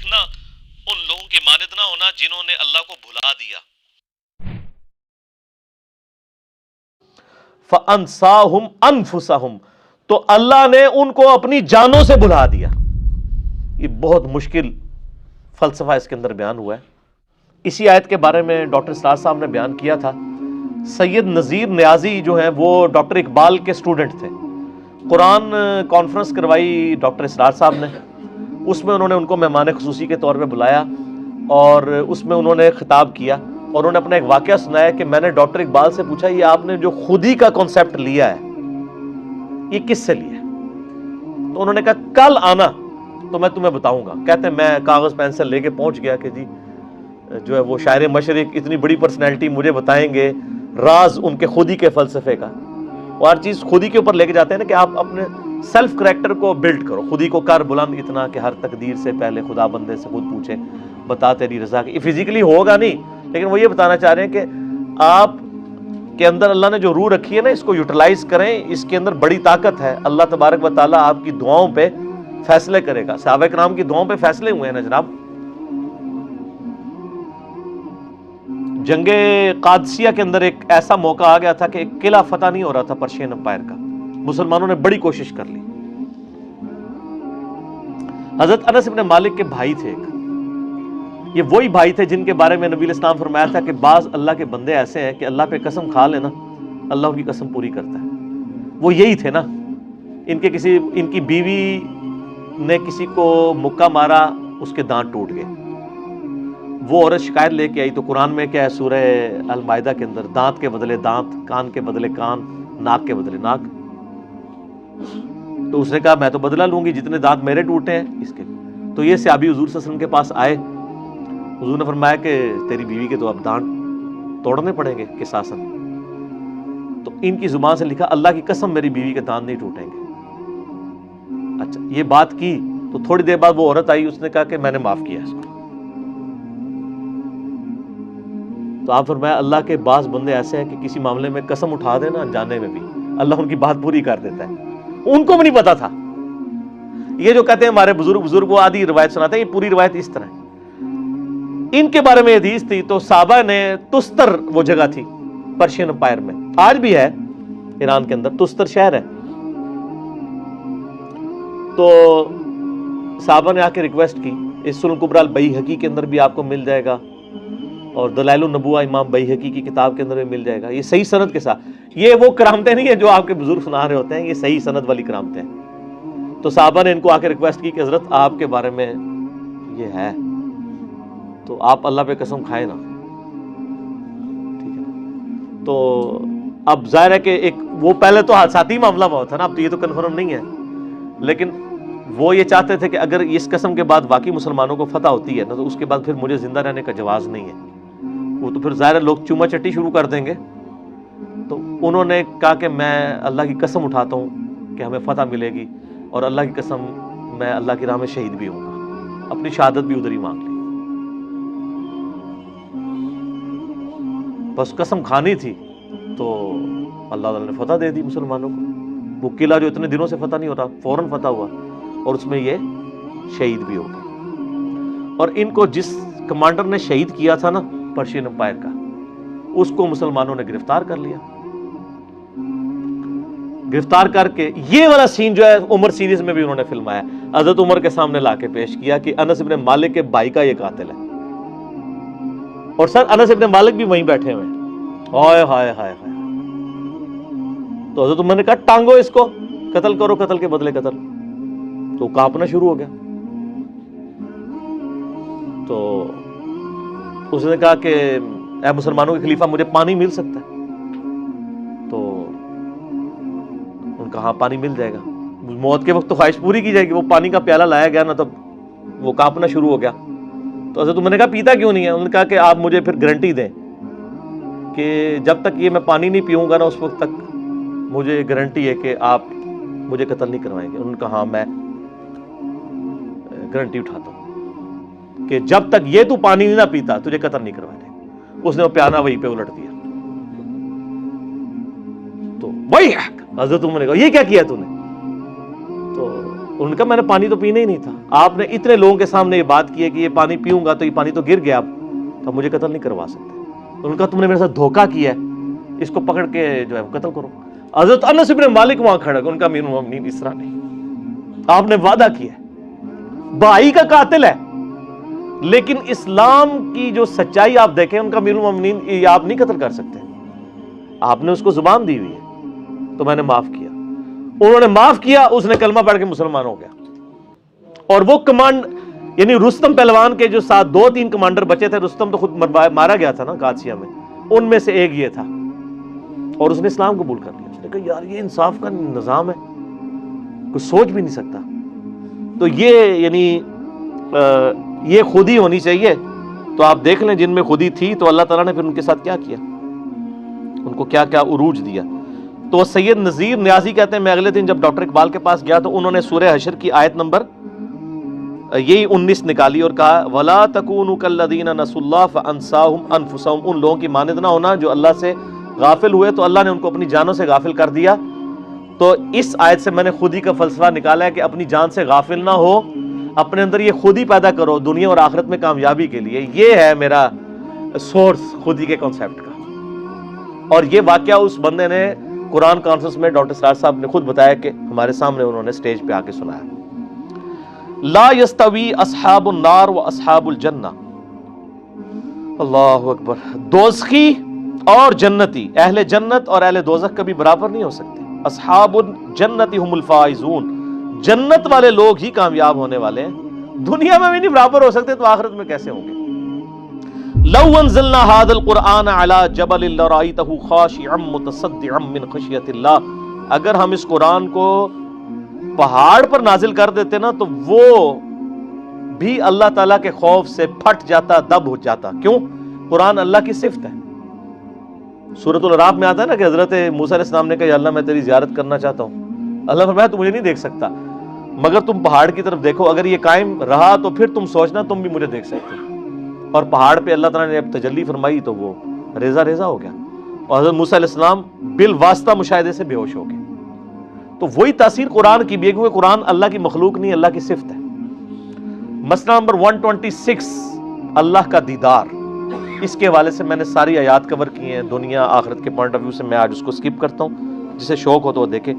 دیکھنا ان لوگوں کی مانند نہ ہونا جنہوں نے اللہ کو بھلا دیا. فَأَنْسَاهُمْ أَنفُسَهُمْ، تو اللہ نے ان کو اپنی جانوں سے بھلا دیا. یہ بہت مشکل فلسفہ اس کے اندر بیان ہوا ہے. اسی آیت کے بارے میں ڈاکٹر اسرار صاحب نے بیان کیا تھا. سید نذیر نیازی جو ہیں وہ ڈاکٹر اقبال کے سٹوڈنٹ تھے. قرآن کانفرنس کروائی ڈاکٹر اسرار صاحب نے. اس میں انہوں نے ان کو مہمان خصوصی کے طور پہ بلایا اور اس میں انہوں نے خطاب کیا اور انہوں نے اپنا ایک واقعہ سنایا کہ میں نے ڈاکٹر اقبال سے پوچھا یہ آپ نے جو خودی کا کانسیپٹ لیا ہے یہ کس سے لیا ہے؟ تو انہوں نے کہا کل آنا تو میں تمہیں بتاؤں گا. کہتے ہیں میں کاغذ پینسل لے کے پہنچ گیا کہ جی جو ہے وہ شاعر مشرق اتنی بڑی پرسنالٹی مجھے بتائیں گے راز ان کے خودی کے فلسفے کا. اور ہر چیز خودی کے اوپر لے کے جاتے ہیں نا کہ آپ اپنے سیلف کریکٹر کو بلڈ کرو. خودی کو کر بلند اتنا کہ ہر تقدیر سے پہلے خدا بندے سے خود پوچھے بتا تیری رضا کی. فزیکلی ہوگا نہیں لیکن وہ یہ بتانا چاہ رہے ہیں کہ آپ کے اندر اللہ نے جو روح رکھی ہے نا اس کو یوٹیلائز کریں. اس کے اندر بڑی طاقت ہے. اللہ تبارک و تعالیٰ آپ کی دعاؤں پہ فیصلے کرے گا. صحابہ کرام کی دعاؤں پہ فیصلے ہوئے ہیں نا جناب. جنگ قادسیہ کے اندر ایک ایسا موقع آ گیا تھا کہ ایک قلعہ فتح نہیں ہو رہا تھا پرشین امپائر کا. مسلمانوں نے بڑی کوشش کر لی. حضرت انس بن مالک کے بھائی تھے ایک. یہ وہی بھائی تھے جن کے بارے میں نبی علیہ السلام فرمایا تھا کہ بعض اللہ کے بندے ایسے ہیں کہ اللہ پہ قسم کھا لینا اللہ ان کی قسم پوری کرتا ہے. وہ یہی تھے نا. ان کی بیوی نے کسی کو مکہ مارا اس کے دانت ٹوٹ گئے. وہ عورت شکایت لے کے آئی تو قرآن میں کیا ہے سورہ المائدہ کے اندر دانت کے بدلے دانت, کان کے بدلے کان, ناک کے بدلے ناک. تو اس نے کہا میں تو بدلہ لوں گی جتنے دانت میرے ٹوٹے ہیں اس کے. تو یہ صحابی حضور صلی اللہ علیہ وسلم کے پاس آئے. حضور نے فرمایا کہ تیری بیوی کے تو اب دانت توڑنے پڑیں گے قصاصاً. تو ان کی زبان سے لکھا اللہ کی قسم میری بیوی کے دانت نہیں ٹوٹیں گے. اچھا یہ بات کی تو تھوڑی دیر بعد وہ عورت آئی. اس نے کہا کہ میں نے معاف کیا اس کو. تو آپ فرمایا اللہ کے بعض بندے ایسے ہیں کہ کسی معاملے میں قسم اٹھا دینا انجانے میں بھی اللہ ان کی بات پوری کر دیتا ہے. ان کو بھی نہیں پتا تھا. یہ جو کہتے ہیں ہمارے بزرگ وہ آدھی روایت سناتے ہیں یہ پوری روایت اس طرح ہے. ان کے بارے میں حدیث تھی تو صحابہ نے تستر وہ جگہ تھی پرشین امپائر میں آج بھی ہے ایران کے اندر تستر شہر ہے. تو صحابہ نے آ کے ریکویسٹ کی. اس سنن کبریٰ البیہقی کے اندر بھی آپ کو مل جائے گا اور دلائل النبوہ امام بیہقی کی کتاب کے اندر بھی مل جائے گا. یہ صحیح سند کے ساتھ. یہ وہ کرامتیں نہیں ہیں جو آپ کے بزرگ سنا رہے ہوتے ہیں. یہ صحیح سند والی کرامتیں ہیں. تو صحابہ نے ان کو آ کے ریکویسٹ کی کہ حضرت آپ کے بارے میں یہ ہے تو آپ اللہ پہ قسم کھائے نا. ٹھیک ہے. تو اب ظاہر ہے کہ ایک وہ پہلے تو حادثاتی معاملہ بہت تھا نا. اب تو یہ تو کنفرم نہیں ہے لیکن وہ یہ چاہتے تھے کہ اگر اس قسم کے بعد واقعی مسلمانوں کو فتح ہوتی ہے نا تو اس کے بعد پھر مجھے زندہ رہنے کا جواز نہیں ہے. وہ تو پھر ظاہر لوگ چوما چٹی شروع کر دیں گے. تو انہوں نے کہا کہ میں اللہ کی قسم اٹھاتا ہوں کہ ہمیں فتح ملے گی اور اللہ کی قسم میں اللہ کی راہ میں شہید بھی ہوں گا. اپنی شہادت بھی ادھر ہی مانگ لی. بس قسم کھانی تھی تو اللہ تعالیٰ نے فتح دے دی مسلمانوں کو. وہ قلعہ جو اتنے دنوں سے فتح نہیں ہوتا فوراً فتح ہوا اور اس میں یہ شہید بھی ہو گئے. اور ان کو جس کمانڈر نے شہید کیا تھا نا پرشین امپائر کا اس کو مسلمانوں نے گرفتار کر لیا. گرفتار کر کے یہ والا سین جو ہے عمر سیریز میں بھی انہوں نے فلمایا. حضرت عمر کے سامنے لا کے پیش کیا کہ انس بن مالک کے بھائی کا یہ قاتل ہے. اور سر انس بن مالک بھی وہیں بیٹھے ہوئے ہیں. ہائے ہائے ہائے ہائے. تو حضرت عمر نے کہا ٹانگو اس کو قتل کرو قتل کے بدلے قتل. تو کانپنا شروع ہو گیا. تو اس نے کہا کہ اے مسلمانوں کے خلیفہ مجھے پانی مل سکتا ہے. تو ان کا ہاں پانی مل جائے گا. موت کے وقت تو خواہش پوری کی جائے گی. وہ پانی کا پیالہ لایا گیا نا تب وہ کانپنا شروع ہو گیا. تو حضرت عمر نے کہا پیتا کیوں نہیں ہے؟ انہوں نے کہا کہ آپ مجھے پھر گارنٹی دیں کہ جب تک یہ میں پانی نہیں پیوں گا نا اس وقت تک مجھے گارنٹی ہے کہ آپ مجھے قتل نہیں کروائیں گے. انہوں نے کہا ہاں میں گارنٹی اٹھاتا ہوں کہ جب تک یہ تو پانی نہیں نہ پیتا تجھے قتل نہیں کروائیں گے. اس نے وہ پیانہ وہیں پہ الٹ دیا. تو وہی حضرت عمر نے کہا یہ کیا کیا تو نے؟ تو انہوں نے کہا میں نے پانی تو پینا ہی نہیں تھا، آپ نے اتنے لوگوں کے سامنے یہ بات کی ہے کہ یہ پانی پیوں گا تو یہ پانی تو گر گیا، اب مجھے قتل نہیں کروا سکتے۔ انہوں نے کہا تم نے میرے ساتھ دھوکہ کیا ہے، اس کو پکڑ کے جو ہے قتل کرو۔ حضرت انس بن مالک وہاں کھڑا، ان کا امیر المومنین اس طرح نہیں، آپ نے وعدہ کیا ہے، بھائی کا قاتل ہے، لیکن اسلام کی جو سچائی آپ دیکھیں، ان کا امیر المومنین یہ آپ نہیں قتل کر سکتے، آپ نے اس کو زبان دی ہوئی ہے، تو میں نے معاف کیا۔ انہوں نے معاف کیا، اس نے کلمہ پڑھ کے مسلمان ہو گیا۔ اور وہ کمانڈ یعنی رستم پہلوان کے جو ساتھ 2-3 کمانڈر بچے تھے، رستم تو خود مارا گیا تھا نا قادسیہ میں، ان میں سے ایک یہ تھا، اور اس نے اسلام قبول کر لیا۔ اس نے کہا یار یہ انصاف کا نظام ہے، کوئی سوچ بھی نہیں سکتا۔ تو یہ یعنی یہ خودی ہونی چاہیے۔ تو آپ دیکھ لیں جن میں خودی تھی تو اللہ تعالیٰ نے پھر ان کے ساتھ کیا کیا، ان کو کیا کیا عروج دیا۔ تو سید نذیر نیازی کہتے ہیں میں اگلے دن جب ڈاکٹر اقبال کے پاس گیا تو انہوں نے سورہ حشر کی آیت نمبر یہی 19 نکالی اور کہا وَلَا تَكُونُوا كَالَّذِينَ نَسُوا اللَّهَ فَأَنسَاهُمْ أَنفُسَهُمْ، ان لوگوں کی مانند نہ ہونا جو اللہ سے غافل ہوئے تو اللہ نے ان کو اپنی جانوں سے غافل کر دیا۔ تو اس آیت سے میں نے خودی کا فلسفہ نکالا ہے کہ اپنی جان سے غافل نہ ہو، اپنے اندر یہ خودی پیدا کرو دنیا اور آخرت میں کامیابی کے لیے۔ یہ ہے میرا سورس خودی کے کنسیپٹ کا۔ اور یہ واقعہ اس بندے نے قرآن کانفرنس میں ڈاکٹر سراج صاحب نے خود بتایا کہ ہمارے سامنے انہوں نے سٹیج پہ آ کے سنایا۔ لا یستوی اصحاب النار و اصحاب الجنہ، اللہ اکبر، دوزخی اور جنتی، اہل جنت اور اہل دوزخ کبھی برابر نہیں ہو سکتے۔ اصحاب الجنت هم الفائزون، جنت والے لوگ ہی کامیاب ہونے والے ہیں، دنیا میں بھی نہیں برابر ہو سکتے تو آخرت میں کیسے ہوں گے؟ لو انزلنا هذا القرآن على جبل لرأيته خاشعا متصدعا من خشية اللہ، اگر ہم اس قرآن کو پہاڑ پر نازل کر دیتے نا تو وہ بھی اللہ تعالیٰ کے خوف سے پھٹ جاتا، دب ہو جاتا۔ کیوں؟ قرآن اللہ کی صفت ہے۔ سورۃ الاعراف میں آتا ہے نا کہ حضرت موسیٰ علیہ السلام نے کہا یا اللہ میں تیری زیارت کرنا چاہتا ہوں، اللہ فرمایا تو مجھے نہیں دیکھ سکتا، مگر تم پہاڑ کی طرف دیکھو، اگر یہ قائم رہا تو پھر تم سوچنا تم بھی مجھے دیکھ سکتے۔ اور پہاڑ پہ اللہ تعالیٰ نے اب تجلی فرمائی تو وہ ریزہ ریزہ ہو گیا، اور حضرت موسیٰ علیہ السلام بالواسطہ مشاہدے سے بے ہوش ہو گئے۔ تو وہی تاثیر قرآن کی بھی ہے، کیونکہ قرآن اللہ کی مخلوق نہیں، اللہ کی صفت ہے۔ مسئلہ نمبر 126، اللہ کا دیدار، اس کے حوالے سے میں نے ساری آیات کور کی ہیں، دنیا آخرت کے پوائنٹ آف ویو سے۔ میں آج اس کو سکپ کرتا ہوں، جسے شوق ہو تو وہ دیکھے۔